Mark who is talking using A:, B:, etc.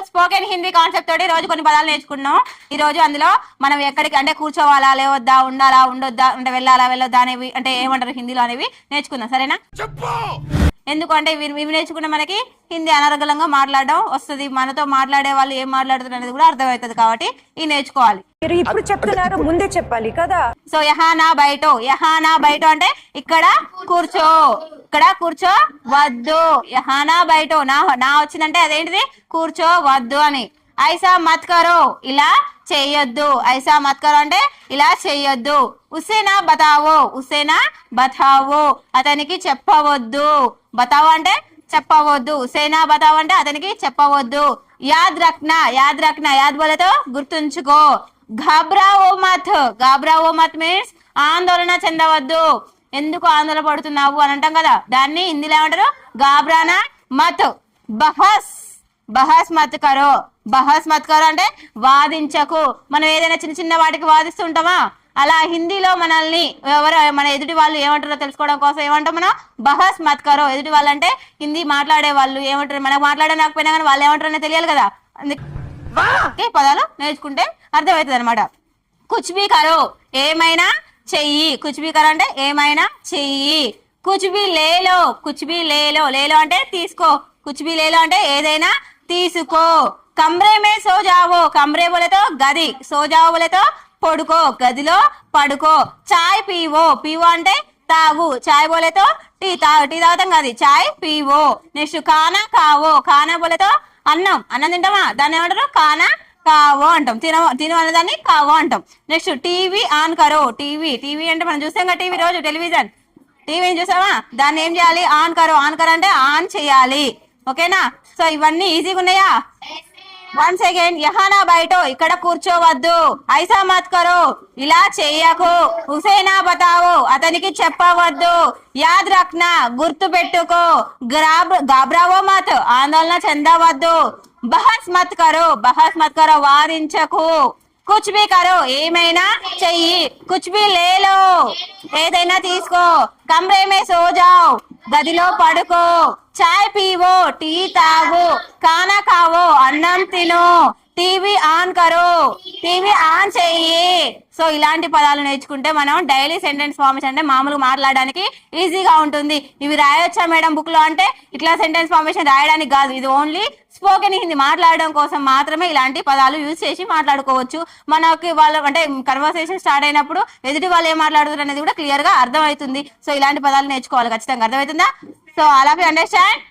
A: Spoken Hindi concept తోటి రోజు కొన్ని పదాలు నేర్చుకున్నాం. ఈ రోజు అందులో మనం ఎక్కడికి అంటే కూర్చోవాలా లేవద్దా, ఉండాలా ఉండొద్దా, అంటే వెళ్ళాలా వెళ్ళొద్దా అనేవి అంటే ఏమంటారు హిందీలో అనేవి నేర్చుకుందాం. సరేనా? ఎందుకంటే ఇవి నేర్చుకున్న మనకి హిందీ అనర్గళంగా మాట్లాడడం వస్తుంది. మనతో మాట్లాడే వాళ్ళు ఏం మాట్లాడుతున్నారు అనేది కూడా అర్థమవుతుంది. కాబట్టి ఇవి నేర్చుకోవాలి.
B: మీరు ఇప్పుడు చెప్తున్నారు, ముందే చెప్పాలి కదా.
A: సో యహానా బయటో అంటే ఇక్కడ కూర్చో, ఇక్కడ కూర్చో వద్దు. యహానా బయటో నా వచ్చిందంటే అదేంటిది కూర్చో వద్దు అని. ఐసా మత్ కరో ఇలా చెయ్యొద్దు. ఐసా మత్ కరో అంటే ఇలా చెయ్యొద్దు. ఉసేనా బతావో అతనికి చెప్పవద్దు. బతావో అంటే చెప్పవద్దు. ఉసేనా బతావో అంటే అతనికి చెప్పవద్దు. యాద్ రఖ్నా యాద్ బోలేతో గుర్తుంచుకో. ఘబ్రావో మత్ మీన్స్ ఆందోళన చెందవద్దు. ఎందుకు ఆందోళన పడుతున్నావు అని అంటాం కదా, దాన్ని హిందీలో ఏమంటారు గాబ్రానా మత్. బహస్ మత్ కరో అంటే వాదించకు. మనం ఏదైనా చిన్న చిన్న వాటికి వాదిస్తూ ఉంటామా, అలా హిందీలో మనల్ని మన ఎదుటి వాళ్ళు ఏమంటారో తెలుసుకోవడం కోసం ఏమంటాం మనం బహస్ మత్ కరో. ఎదుటి వాళ్ళు అంటే హిందీ మాట్లాడే వాళ్ళు ఏమంటారు, మనకు మాట్లాడే నాకపోయినా కానీ వాళ్ళు ఏమంటారో తెలియాలి కదా, అందుకే పదాలు నేర్చుకుంటే అర్థమవుతుంది అనమాట. కుచ్బీ కరో ఏమైనా చెయ్యి. కుచ్బీ కరో అంటే ఏమైనా చెయ్యి. కుచ్బీ లేలో లేలో అంటే తీసుకో. కుచ్బీ లేలో అంటే ఏదైనా తీసుకో. కమ్రే మే సో జావో కమ్రే బోలేతో గది, సో జావో బోలేతో పడుకో, గదిలో పడుకో. చాయ్ పీవో అంటే తాగు. చాయ్ బోలేతో టీ తాగుతాం కదా, చాయ్ పీవో. నెక్స్ట్ ఖానా ఖానా బోలేతో అన్నం తింటామా, దాన్ని ఏమంటారు ఖానా కావో అంటాం. తిను అనేదాన్ని కావో అంటాం. నెక్స్ట్ టీవీ ఆన్ కరో. టీవీ అంటే మనం చూసాం కదా టీవీ, రోజు టెలివిజన్ టీవీని చూసామా, దాన్ని ఏం చేయాలి ఆన్ కరో అంటే ఆన్ చేయాలి. ఓకేనా? సో ఇవన్నీ ఈజీగా ఉన్నాయా? వన్స్ అగైన్ యహానా బయటో ఇక్కడ కూర్చోవద్దు. ఐసా మత్ కరో ఇలా చెయ్యకు. హుసేనా బతావో అతనికి చెప్పవద్దు. యాద్ రఖ్నా గుర్తు పెట్టుకో. గాబ్రావో మత్ ఆందోళన చెందవద్దు. బహస్ మత్ కరో వారించకు. కుచ్ బీ కరో ఏమైనా చెయ్యి. కుచ్ బీ లేలో ఏదైనా తీసుకో. కమ్రే మే సో జావ్ గదిలో పడుకో. చాయ్ పీవో టీ తాగు. ఖానా ఖావో అన్నం తిను. టీవీ ఆన్ కరో టీవీ ఆన్ చెయ్యి. సో ఇలాంటి పదాలు నేర్చుకుంటే మనం డైలీ సెంటెన్స్ ఫార్మేషన్ అంటే మామూలుగా మాట్లాడడానికి ఈజీగా ఉంటుంది. ఇవి రాయొచ్చా మేడం బుక్ లో అంటే ఇట్లా సెంటెన్స్ ఫార్మేషన్ రాయడానికి కాదు, ఇది ఓన్లీ స్పోకెన్ హిందీ మాట్లాడడం కోసం మాత్రమే ఇలాంటి పదాలు యూజ్ చేసి మాట్లాడుకోవచ్చు. మనకి వాళ్ళు అంటే కన్వర్సేషన్ స్టార్ట్ అయినప్పుడు ఎదుటి వాళ్ళు ఏం మాట్లాడుతారు అనేది కూడా క్లియర్ గా అర్థమవుతుంది. సో ఇలాంటి పదాలు నేర్చుకోవాలి ఖచ్చితంగా. అర్థమవుతుందా? So all of you understand?